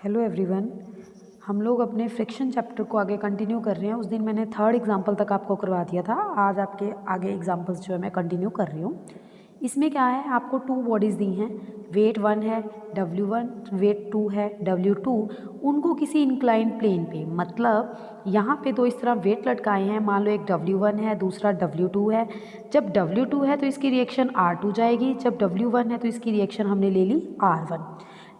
Hello everyone. हम लोग अपने फ्रिक्शन चैप्टर को आगे कंटिन्यू कर रहे हैं। उस दिन मैंने थर्ड एग्जाम्पल तक आपको करवा दिया था। आज आपके आगे एग्जाम्पल्स जो है मैं कंटिन्यू कर रही हूँ। इसमें क्या है, आपको टू बॉडीज़ दी हैं। वेट 1 है W1, वेट 2 है W2। उनको किसी इंक्लाइंड प्लेन पे, मतलब यहाँ पे दो इस तरह वेट लटकाए हैं। मान लो एक W1 है, दूसरा W2 है। जब W2 है तो इसकी रिएक्शन R2 जाएगी, जब W1 है तो इसकी रिएक्शन हमने ले ली R1।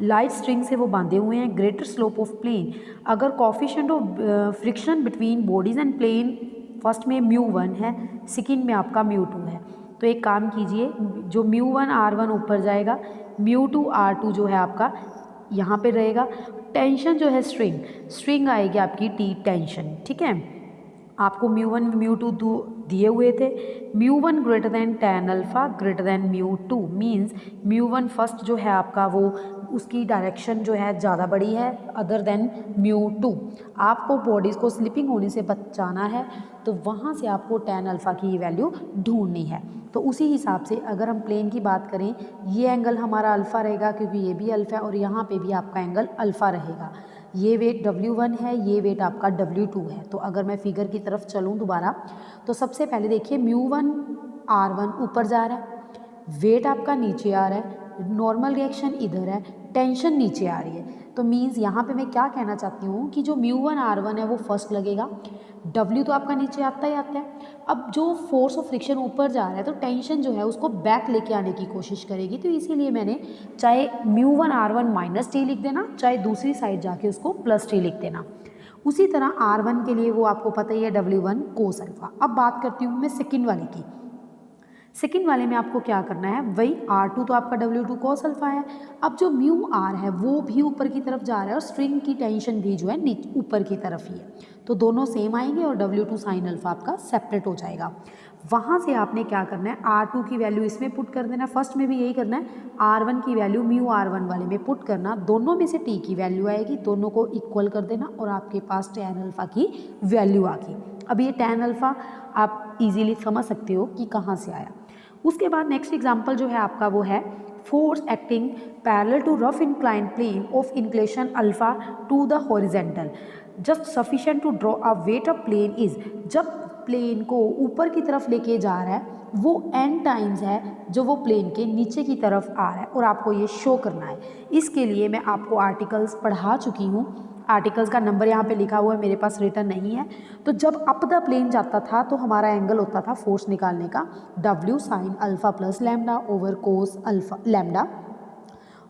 लाइट स्ट्रिंग से वो बांधे हुए हैं। ग्रेटर स्लोप ऑफ प्लेन, अगर coefficient of friction between bodies and plane first में μ1 है, सेकंड में आपका μ2 है। तो एक काम कीजिए, जो μ1 R1 ऊपर जाएगा, μ2 R2 जो है आपका यहाँ पे रहेगा। टेंशन जो है स्ट्रिंग आएगी आपकी T टेंशन, ठीक है। आपको μ1 μ2 दिए हुए थे। μ1 greater than tan alpha greater than μ2 means μ1 first जो है आपका वो उसकी डायरेक्शन जो है ज़्यादा बड़ी है अदर देन μ2। आपको बॉडीज़ को स्लिपिंग होने से बचाना है, तो वहाँ से आपको tan अल्फ़ा की वैल्यू ढूंढनी है। तो उसी हिसाब से अगर हम प्लेन की बात करें, ये एंगल हमारा अल्फ़ा रहेगा क्योंकि ये भी अल्फ़ा है, और यहाँ पे भी आपका एंगल अल्फ़ा रहेगा। ये वेट W1 है, ये वेट आपका W2 है। तो अगर मैं फिगर की तरफ चलूँ दोबारा, तो सबसे पहले देखिए μ1 R1 ऊपर जा रहा है, वेट आपका नीचे आ रहा है, नॉर्मल रिएक्शन इधर है, टेंशन नीचे आ रही है। तो मीन्स यहाँ पे मैं क्या कहना चाहती हूँ कि जो μ1 R1 है वो फर्स्ट लगेगा, W तो आपका नीचे आता ही आता है। अब जो फोर्स ऑफ फ्रिक्शन ऊपर जा रहा है तो टेंशन जो है उसको बैक लेके आने की कोशिश करेगी। तो इसीलिए मैंने चाहे μ1 R1 माइनस टी लिख देना, चाहे दूसरी साइड जाके उसको प्लस टी लिख देना। उसी तरह R1 के लिए वो आपको पता ही है W1 कोस अल्फा। अब बात करती हूँ मैं सेकंड वाले की। सेकंड वाले में आपको क्या करना है, वही R2 तो आपका W2 cos अल्फा है। अब जो μr है वो भी ऊपर की तरफ जा रहा है और स्ट्रिंग की टेंशन भी जो है ऊपर की तरफ ही है, तो दोनों सेम आएंगे और W2 साइन अल्फा आपका सेपरेट हो जाएगा। वहाँ से आपने क्या करना है, R2 की वैल्यू इसमें पुट कर देना, फर्स्ट में भी यही करना है। R1 की वैल्यू μr1 वाले में पुट करना, दोनों में से T की वैल्यू आएगी, दोनों को इक्वल कर देना और आपके पास tan अल्फा की वैल्यू आ गई। अब ये tan अल्फा आप इजीली समझ सकते हो कि कहाँ से आया। उसके बाद नेक्स्ट एग्जाम्पल जो है आपका वो है force acting parallel to rough inclined plane of inclination alpha to the horizontal just sufficient to draw a weight of plane is. जब प्लेन को ऊपर की तरफ लेके जा रहा है वो n टाइम्स है जो वो प्लेन के नीचे की तरफ आ रहा है, और आपको ये शो करना है। इसके लिए मैं आपको आर्टिकल्स पढ़ा चुकी हूँ। आर्टिकल्स का नंबर यहाँ पे लिखा हुआ है, मेरे पास रिटर्न नहीं है। तो जब अप द प्लेन जाता था तो हमारा एंगल होता था फोर्स निकालने का W sine alpha plus lambda over cos alpha lambda,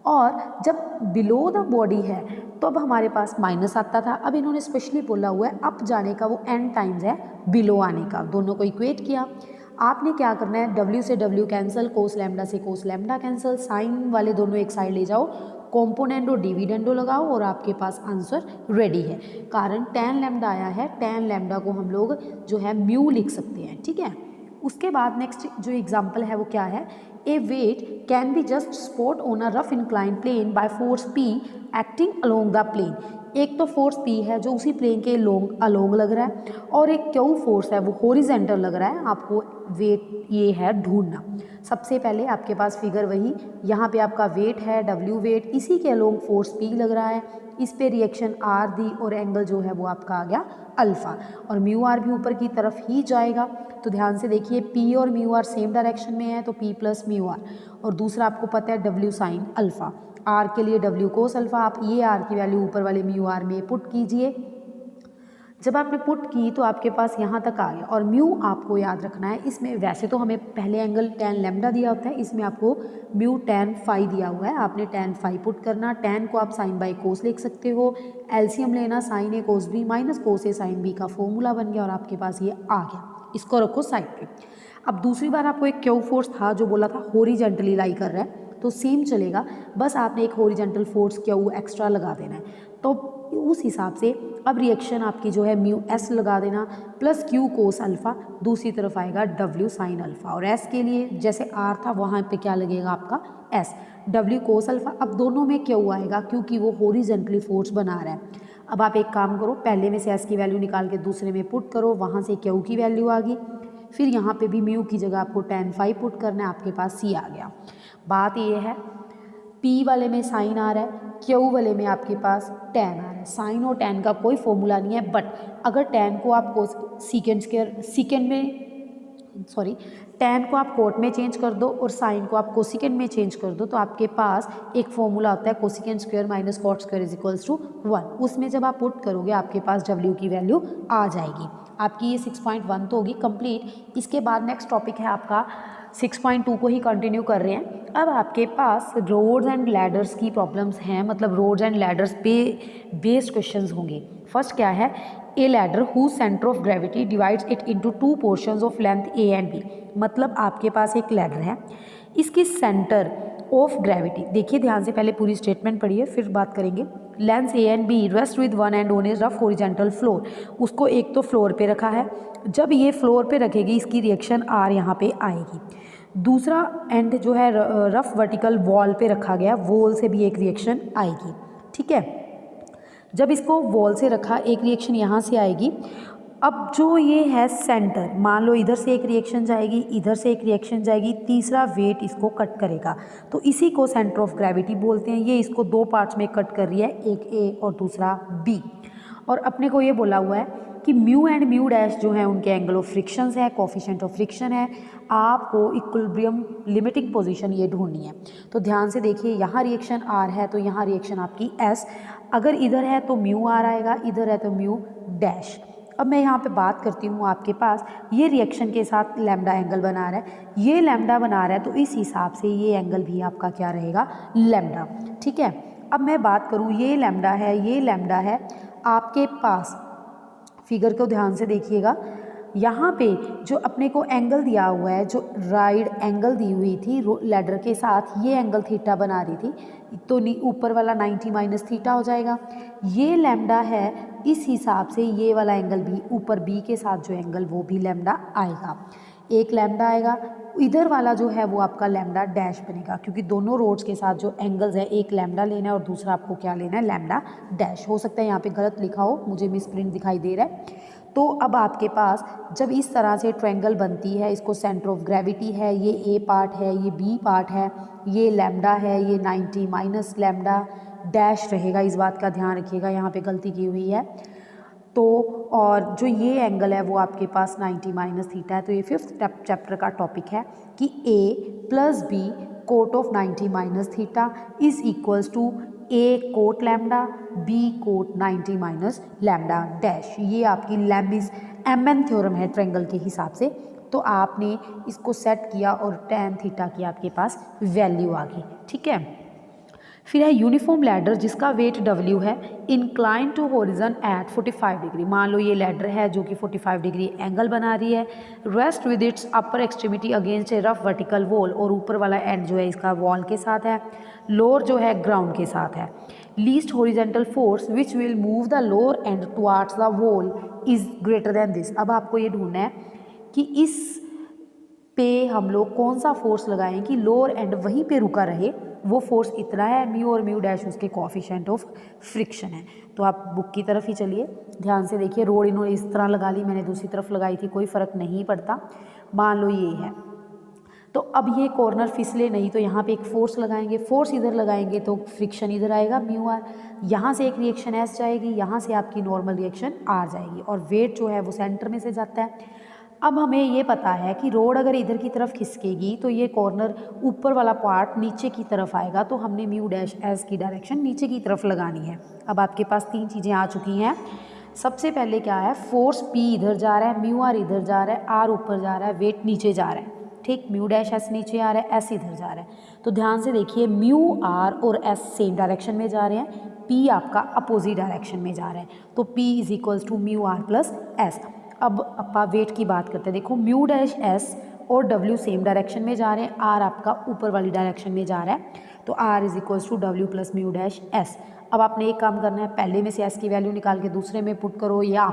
और जब बिलो द बॉडी है तो अब हमारे पास माइनस आता था। अब इन्होंने स्पेशली बोला हुआ है अप जाने का वो n टाइम्स है बिलो आने का, दोनों को इक्वेट किया। आपने क्या करना है, W से W कैंसिल, कोस लैम्डा से कोस लैम्डा कैंसिल, साइन वाले दोनों एक साइड ले जाओ, कॉम्पोनेंडो डिविडेंडो लगाओ और आपके पास आंसर रेडी है। कारण tan लैम्डा आया है, tan लैम्डा को हम लोग जो है म्यू लिख सकते हैं, ठीक है। उसके बाद नेक्स्ट जो एग्जाम्पल है वो क्या है, a weight can be just spot on a rough incline plane by force P acting along the plane. एक तो फोर्स P है जो उसी प्लेन के अलोंग लग रहा है, और एक Q फोर्स है वो हॉरिजेंटल लग रहा है। आपको वेट ये है ढूंढना। सबसे पहले आपके पास फिगर वही, यहाँ पे आपका वेट है W वेट, इसी के अलोंग फोर्स P लग रहा है, इस पे रिएक्शन R दी और एंगल जो है वो आपका आ गया अल्फा, और μr भी ऊपर की तरफ ही जाएगा। तो ध्यान से देखिए P और μr सेम डायरेक्शन में है तो P प्लस μr, और दूसरा आपको पता है W साइन अल्फा, R के लिए W कोस अल्फा। आप ये R की वैल्यू ऊपर वाले μr में पुट कीजिए। जब आपने पुट की तो आपके पास यहाँ तक आ गया, और म्यू आपको याद रखना है। इसमें वैसे तो हमें पहले एंगल tan लैम्डा दिया होता है, इसमें आपको म्यू tan फाई दिया हुआ है। आपने tan फाई पुट करना, tan को आप साइन बाई कोस लिख सकते हो, एलसीएम लेना, साइन ए कोस बी माइनस कोस ए साइन बी का फॉर्मूला बन गया और आपके पास ये आ गया। इसको रखो साइड पे। अब दूसरी बार आपको एक क्यू फोर्स था जो बोला था हॉरिजेंटली लाई कर रहा है, तो सेम चलेगा, बस आपने एक हॉरिजेंटल फोर्स क्यू एक्स्ट्रा लगा देना है। तो उस हिसाब से अब रिएक्शन आपकी जो है म्यू एस लगा देना प्लस क्यू कोस अल्फा, दूसरी तरफ आएगा W साइन अल्फा, और एस के लिए जैसे R था वहाँ पे क्या लगेगा आपका एस, W कोस अल्फा। अब दोनों में क्यू आएगा क्योंकि वो हॉरिजेंटली फोर्स बना रहा है। अब आप एक काम करो, पहले में से एस की वैल्यू निकाल के दूसरे में पुट करो, वहाँ से क्यू की वैल्यू आ गई। फिर यहाँ पे भी म्यू की जगह आपको tan फाई पुट करना है, आपके पास C आ गया। बात ये है P वाले में साइन आ रहा है, क्यू वाले में आपके पास tan आ रहा है। साइन और tan का कोई फॉर्मूला नहीं है, बट अगर tan को आप tan को आप कोट में चेंज कर दो और साइन को आप कोसिकेंड में चेंज कर दो, तो आपके पास एक फॉर्मूला होता है cosecant square minus cot square is equals to 1। उसमें जब आप पुट करोगे आपके पास W की वैल्यू आ जाएगी। आपकी ये 6.1 तो होगी कंप्लीट। इसके बाद नेक्स्ट टॉपिक है आपका 6.2 को ही कंटिन्यू कर रहे हैं। अब आपके पास रोड्स एंड लैडर्स की प्रॉब्लम्स हैं, मतलब रोड्स एंड लैडर्स पे बेस्ड क्वेश्चंस होंगे। फर्स्ट क्या है, a ladder who centre of gravity divides it into 2 portions of length a and b. मतलब आपके पास एक लैडर है, इसकी सेंटर ऑफ ग्रेविटी, देखिए ध्यान से, पहले पूरी स्टेटमेंट पढ़िए फिर बात करेंगे। Length a and b rest with one end on a rough horizontal floor. उसको एक तो फ्लोर पे रखा है, जब ये फ्लोर पे रखेगी इसकी रिएक्शन आर यहाँ पे आएगी। दूसरा एंड जो है रफ वर्टिकल वॉल पे रखा गया, वॉल से भी एक रिएक्शन आएगी। ठीक है, जब इसको वॉल से रखा एक रिएक्शन यहाँ से आएगी। अब जो ये है सेंटर, मान लो इधर से एक रिएक्शन जाएगी, इधर से एक रिएक्शन जाएगी, तीसरा वेट इसको कट करेगा, तो इसी को सेंटर ऑफ ग्रेविटी बोलते हैं। ये इसको 2 पार्ट्स में कट कर रही है, एक ए और दूसरा बी। और अपने को ये बोला हुआ है कि म्यू एंड म्यू डैश जो है उनके एंगल ऑफ फ्रिक्शंस है, कोफिशिएंट ऑफ फ्रिक्शन है। आपको इक्विलिब्रियम लिमिटिंग पोजीशन ये ढूंढनी है। तो ध्यान से देखिए, यहाँ रिएक्शन आर है तो यहाँ रिएक्शन आपकी एस। अगर इधर है तो म्यू आर आएगा, इधर है तो म्यू डैश। अब मैं यहाँ पे बात करती हूँ, आपके पास ये रिएक्शन के साथ लैम्डा एंगल बना रहा है, ये लैम्डा बना रहा है, तो इस हिसाब से ये एंगल भी आपका क्या रहेगा, लैम्डा। ठीक है, अब मैं बात करूँ, ये लैम्डा है, ये लैम्डा है। आपके पास फिगर को ध्यान से देखिएगा, यहाँ पे जो अपने को एंगल दिया हुआ है, जो राइट एंगल दी हुई थी लैडर के साथ, ये एंगल थीटा बना रही थी, तो ऊपर वाला 90 माइनस थीटा हो जाएगा। ये लैम्डा है, इस हिसाब से ये वाला एंगल भी ऊपर बी के साथ जो एंगल वो भी लैम्डा आएगा। एक लैम्डा आएगा, इधर वाला जो है वो आपका लैम्डा डैश बनेगा, क्योंकि दोनों रोड्स के साथ जो एंगल्स है, एक लैम्डा लेना है और दूसरा आपको क्या लेना है, लैम्डा डैश। हो सकता है यहाँ पे गलत लिखा हो, मुझे मिस प्रिंट दिखाई दे रहा है। तो अब आपके पास जब इस तरह से ट्रायंगल बनती है, इसको सेंटर ऑफ ग्रेविटी है, ये ए पार्ट है, ये बी पार्ट है, ये लैम्डा है, ये 90 माइनस लैम्डा डैश रहेगा, इस बात का ध्यान रखिएगा, यहाँ पे गलती की हुई है। तो और जो ये एंगल है वो आपके पास 90 माइनस थीटा है। तो ये 5th चैप्टर का टॉपिक है कि a plus b cot of 90 minus theta is equals to a cot lambda, b cot 90 minus lambda dash. ये आपकी लैम्बिस MN थ्योरम है ट्रायंगल के हिसाब से। तो आपने इसको सेट किया और tan थीटा की आपके पास वैल्यू आ गई। ठीक है, फिर है यूनिफॉर्म लैडर जिसका वेट W है, incline to horizon at 45 degree. मान लो ये लैडर है जो कि 45 डिग्री एंगल बना रही है, rest with its upper extremity against A rough vertical wall, और ऊपर वाला एंड जो है इसका वॉल के साथ है, लोअर जो है ग्राउंड के साथ है। Least horizontal force which will move the lower and towards the wall is greater than this. अब आपको ये ढूंढना है कि इस पे हम लोग कौन सा फोर्स लगाएं कि लोअर एंड वहीं पे रुका रहे। वो फोर्स इतना है, म्यू और म्यू डैश उसके कोएफिशिएंट ऑफ फ्रिक्शन है। तो आप बुक की तरफ ही चलिए, ध्यान से देखिए। रोड इन्होंने इस तरह लगा ली, मैंने दूसरी तरफ लगाई थी, कोई फ़र्क नहीं पड़ता। मान लो ये है, तो अब ये कॉर्नर फिसले नहीं, तो यहाँ पे एक फोर्स लगाएंगे, फोर्स इधर लगाएंगे तो फ्रिक्शन इधर आएगा म्यू आर, यहाँ से एक रिएक्शन एस जाएगी, यहाँ से आपकी नॉर्मल रिएक्शन आर जाएगी, और वेट जो है वो सेंटर में से जाता है। अब हमें ये पता है कि रोड अगर इधर की तरफ खिसकेगी तो ये कॉर्नर ऊपर वाला पार्ट नीचे की तरफ आएगा, तो हमने म्यू डैश एस की डायरेक्शन नीचे की तरफ लगानी है। अब आपके पास 3 चीज़ें आ चुकी हैं। सबसे पहले क्या है, फोर्स पी इधर जा रहा है, म्यू आर इधर जा रहा है, आर ऊपर जा रहा है, वेट नीचे जा रहा है। ठीक, म्यू डैश एस नीचे आ रहा है, एस इधर जा रहा है। तो ध्यान से देखिए, म्यू आर और एस सेम डायरेक्शन में जा रहे हैं, पी आपका अपोजिट डायरेक्शन में जा रहा है, तो P is equals to mu R plus S. अब अपा वेट की बात करते हैं। देखो, म्यू डैश एस और डब्ल्यू सेम डायरेक्शन में जा रहे हैं, आर आपका ऊपर वाली डायरेक्शन में जा रहा है, तो R is equals to W plus mu dash S. अब आपने एक काम करना है, पहले में से एस की वैल्यू निकाल के दूसरे में पुट करो, या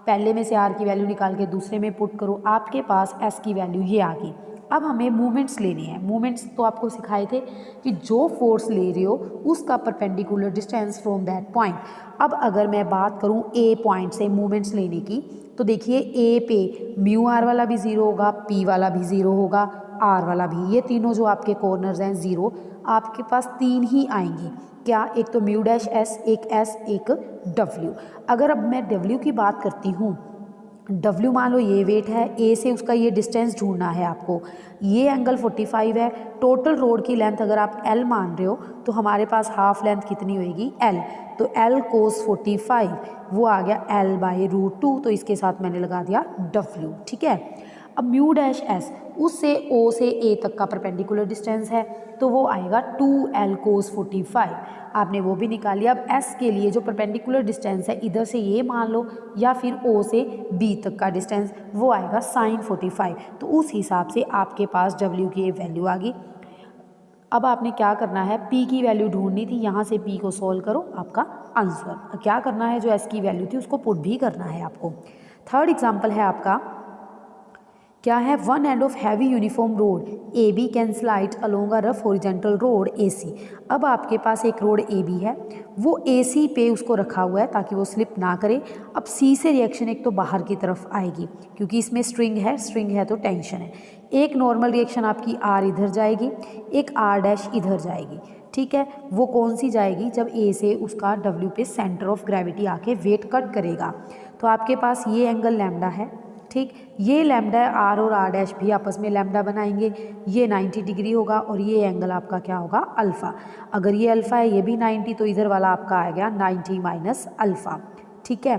पहले में से आर की वैल्यू निकाल के दूसरे में पुट करो। आपके पास एस की वैल्यू ये आ गई। अब हमें मूवमेंट्स लेने हैं। मूवमेंट्स तो आपको सिखाए थे कि जो फोर्स ले रहे हो उसका perpendicular distance from that point. अब अगर मैं बात करूं ए पॉइंट से मूवमेंट्स लेने की, तो देखिए ए पे म्यू आर वाला भी 0 होगा, पी वाला भी 0 होगा, आर वाला भी, ये तीनों जो आपके कॉर्नर्स हैं 0। आपके पास 3 ही आएंगी। क्या? एक तो म्यू डैश एस, एक एस, एक डब्ल्यू। अगर अब मैं डब्ल्यू की बात करती हूँ, डब्ल्यू मान लो ये वेट है, ए से उसका ये डिस्टेंस ढूंढना है आपको, ये एंगल 45 है। टोटल रोड की लेंथ अगर आप एल मान रहे हो तो हमारे पास हाफ लेंथ कितनी होएगी? एल। तो एल कोस 45 वो आ गया एल बाई √2, तो इसके साथ मैंने लगा दिया डब्ल्यू। ठीक है। अब म्यू डैश एस, उससे ओ से ए तक का परपेंडिकुलर डिस्टेंस है, तो वो आएगा 2l कोस 45। आपने वो भी निकाल लिया। अब एस के लिए जो परपेंडिकुलर डिस्टेंस है, इधर से ये मान लो या फिर ओ से बी तक का डिस्टेंस, वो आएगा साइन 45। तो उस हिसाब से आपके पास डब्ल्यू की ये वैल्यू आ गई। अब आपने क्या करना है, पी की वैल्यू ढूंढनी थी, यहाँ से पी को सॉल्व करो, आपका आंसर। क्या करना है, जो एस की वैल्यू थी उसको पुट भी करना है आपको। थर्ड एग्जाम्पल है आपका, क्या है? One end of heavy uniform rod A B can slide along a rough horizontal rod A C. अब आपके पास एक रोड ए बी है, वो ए सी पे उसको रखा हुआ है ताकि वो स्लिप ना करे। अब सी से रिएक्शन एक तो बाहर की तरफ आएगी क्योंकि इसमें स्ट्रिंग है तो टेंशन है। एक नॉर्मल रिएक्शन आपकी आर इधर जाएगी, एक आर डैश इधर जाएगी। ठीक है, वो कौन सी जाएगी? जब ए से उसका डब्ल्यू पे सेंटर ऑफ ग्रेविटी आके वेट कट करेगा, तो आपके पास ये एंगल लैम्डा है। ठीक, ये लैम्डा आर और आर डैश भी आपस में लैम्डा बनाएंगे, ये 90 डिग्री होगा और ये एंगल आपका क्या होगा? अल्फ़ा। अगर ये अल्फ़ा है, ये भी 90, तो इधर वाला आपका आ गया 90 माइनस अल्फ़ा। ठीक है,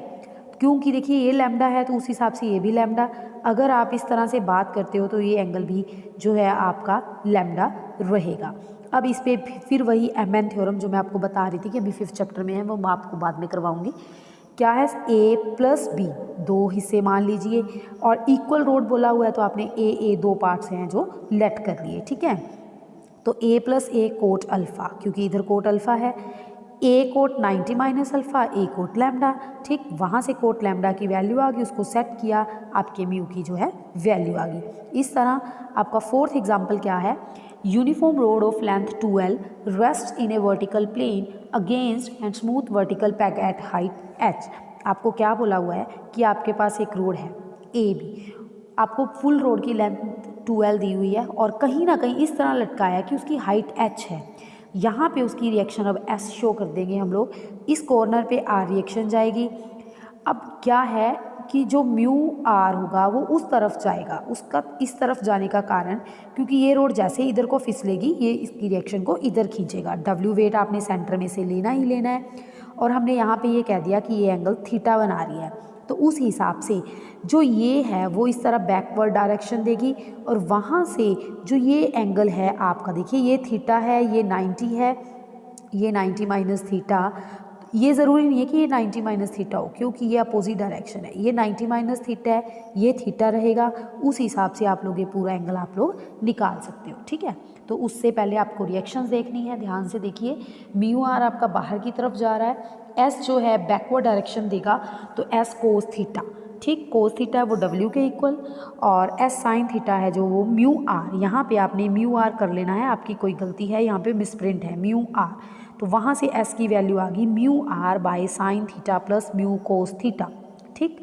क्योंकि देखिए ये लैम्डा है तो उस हिसाब से ये भी लैम्डा। अगर आप इस तरह से बात करते हो तो ये एंगल भी जो है आपका लैम्डा रहेगा। अब इस पर फिर वही एम थ्योरम जो मैं आपको बता रही थी कि अभी 5th चैप्टर में है, वो मैं आपको बाद में करवाऊंगी। क्या है? ए प्लस बी, दो हिस्से मान लीजिए और इक्वल रोड बोला हुआ है, तो आपने ए दो पार्ट्स हैं जो लेट कर लिए। ठीक है, तो ए प्लस ए कोट अल्फ़ा, क्योंकि इधर कोट अल्फ़ा है, ए कोट 90 माइनस अल्फ़ा, ए कोट लैम्डा। ठीक, वहाँ से कोट लैम्डा की वैल्यू आ गई, उसको सेट किया, आपके म्यू की जो है वैल्यू आ गई। इस तरह आपका 4th एग्जाम्पल क्या है? Uniform rod of length 2l rest in a vertical plane against and smooth vertical peg at height h। आपको क्या बोला हुआ है कि आपके पास एक रोड है ए बी, आपको फुल रोड की लेंथ 2l दी हुई है और कहीं ना कहीं इस तरह लटकाया है कि उसकी हाइट h है। यहाँ पे उसकी रिएक्शन अब s शो कर देंगे हम लोग, इस कॉर्नर पे r रिएक्शन जाएगी। अब क्या है कि जो म्यू आर होगा वो उस तरफ जाएगा, उसका इस तरफ जाने का कारण क्योंकि ये रोड जैसे इधर को फिसलेगी, ये इसकी रिएक्शन को इधर खींचेगा। डब्ल्यू वेट आपने सेंटर में से लेना ही लेना है और हमने यहाँ पे ये कह दिया कि ये एंगल थीटा बना रही है, तो उस हिसाब से जो ये है वो इस तरह बैकवर्ड डायरेक्शन देगी और वहाँ से जो ये एंगल है आपका, देखिए ये थीटा है, ये 90 है, ये 90 माइनस थीटा। ये ज़रूरी नहीं है कि ये 90 माइनस थीटा हो क्योंकि ये अपोजिट डायरेक्शन है, ये 90 माइनस थीटा है, ये थीटा रहेगा। उस हिसाब से आप लोग ये पूरा एंगल आप लोग निकाल सकते हो। ठीक है, तो उससे पहले आपको रिएक्शंस देखनी है, ध्यान से देखिए। म्यू आर आपका बाहर की तरफ जा रहा है, एस जो है बैकवर्ड डायरेक्शन देगा, तो एस कोस थीटा। ठीक, कोस थीटा है वो डब्ल्यू के इक्वल और एस साइन थीटा है जो वो म्यू आर। यहाँ पे आपने म्यू आर कर लेना है, आपकी कोई गलती है, यहाँ पे मिसप्रिंट है म्यू आर, तो वहाँ से एस की वैल्यू आ गई mu R by sine theta plus mu cos theta. ठीक,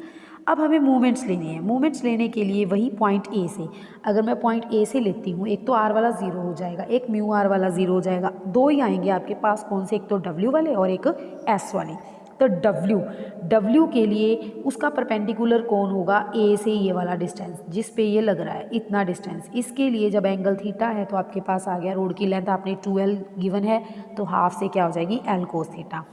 अब हमें मूवमेंट्स लेने हैं। मूवमेंट्स लेने के लिए वही पॉइंट ए से, अगर मैं पॉइंट ए से लेती हूँ, एक तो आर वाला 0 हो जाएगा, एक म्यू आर वाला 0 हो जाएगा, दो ही आएंगे आपके पास, कौन से? एक तो डब्ल्यू वाले और एक एस वाले। तो डब्ल्यू के लिए उसका परपेंडिकुलर कौन होगा? ए से ये वाला डिस्टेंस जिस पे ये लग रहा है, इतना डिस्टेंस। इसके लिए जब एंगल थीटा है तो आपके पास आ गया, रोड की लेंथ आपने 2l गिवन है, तो हाफ से क्या हो जाएगी? l cos theta.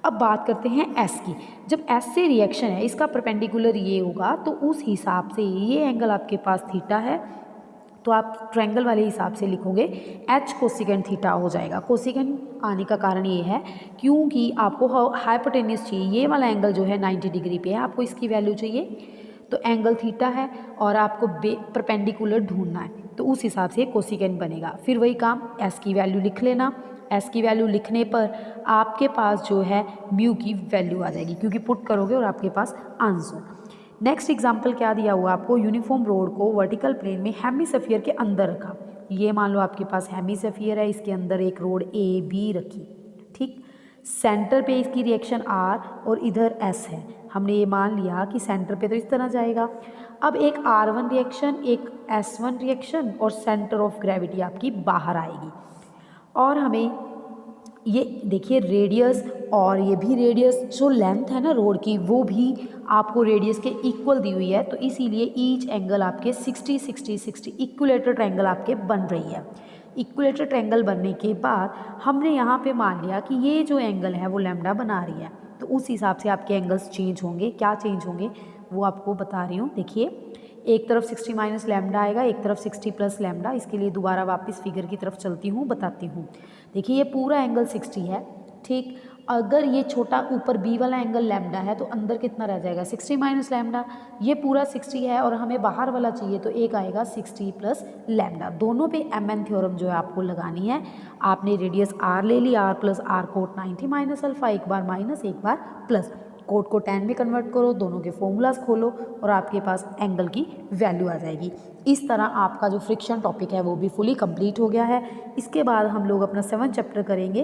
अब बात करते हैं एस की। जब एस से रिएक्शन है, इसका परपेंडिकुलर ये होगा, तो उस हिसाब से ये एंगल आपके पास थीटा है, तो आप ट्रायंगल वाले हिसाब से लिखोगे एच कोसिकेंट थीटा हो जाएगा। कोसिकेंट आने का कारण ये है क्योंकि आपको हाइपोटेन्यूस चाहिए, ये वाला एंगल जो है 90 डिग्री पे है, आपको इसकी वैल्यू चाहिए, तो एंगल थीटा है और आपको परपेंडिकुलर ढूंढना है, तो उस हिसाब से कोसिकेंट बनेगा। फिर वही काम, एस की वैल्यू लिख लेना, एस की वैल्यू लिखने पर आपके पास जो है म्यू की वैल्यू आ जाएगी क्योंकि पुट करोगे और आपके पास आंसर। नेक्स्ट एग्जाम्पल क्या दिया हुआ आपको? यूनिफॉर्म रोड को वर्टिकल प्लेन में हेमिस्फीयर के अंदर रखा। ये मान लो आपके पास हेमिस्फीयर है, इसके अंदर एक रोड ए बी रखी। ठीक, सेंटर पे इसकी रिएक्शन आर और इधर एस है, हमने ये मान लिया कि सेंटर पे तो इस तरह जाएगा। अब एक R1 रिएक्शन, एक S1 रिएक्शन और सेंटर ऑफ ग्रेविटी आपकी बाहर आएगी और हमें ये देखिए रेडियस और ये भी रेडियस जो लेंथ है ना रोड की वो भी आपको रेडियस के इक्वल दी हुई है, तो इसीलिए ईच एंगल आपके 60 60 60 इक्विलेटरल ट्रायंगल आपके बन रही है। इक्विलेटरल ट्रायंगल बनने के बाद हमने यहाँ पे मान लिया कि ये जो एंगल है वो लैम्डा बना रही है, तो उस हिसाब से आपके एंगल्स चेंज होंगे। क्या चेंज होंगे वो आपको बता रही हूँ। देखिए एक तरफ 60 माइनस लैम्डा आएगा, एक तरफ 60 प्लस लैम्डा। इसके लिए दोबारा वापस फिगर की तरफ चलती हूँ, बताती हूँ। देखिए ये पूरा एंगल 60 है, ठीक। अगर ये छोटा ऊपर बी वाला एंगल लैम्डा है तो अंदर कितना रह जाएगा 60 माइनस लैम्डा। ये पूरा 60 है और हमें बाहर वाला चाहिए, तो एक आएगा 60 प्लस लैम्डा। दोनों पे एम थ्योरम जो है आपको लगानी है। आपने रेडियस आर ले ली, r plus r cot 90 minus alpha, एक बार माइनस एक बार प्लस, कोट को tan में कन्वर्ट करो, दोनों के फॉर्मूलाज खोलो और आपके पास एंगल की वैल्यू आ जाएगी। इस तरह आपका जो फ्रिक्शन टॉपिक है वो भी फुली कंप्लीट हो गया है। इसके बाद हम लोग अपना 7th चैप्टर करेंगे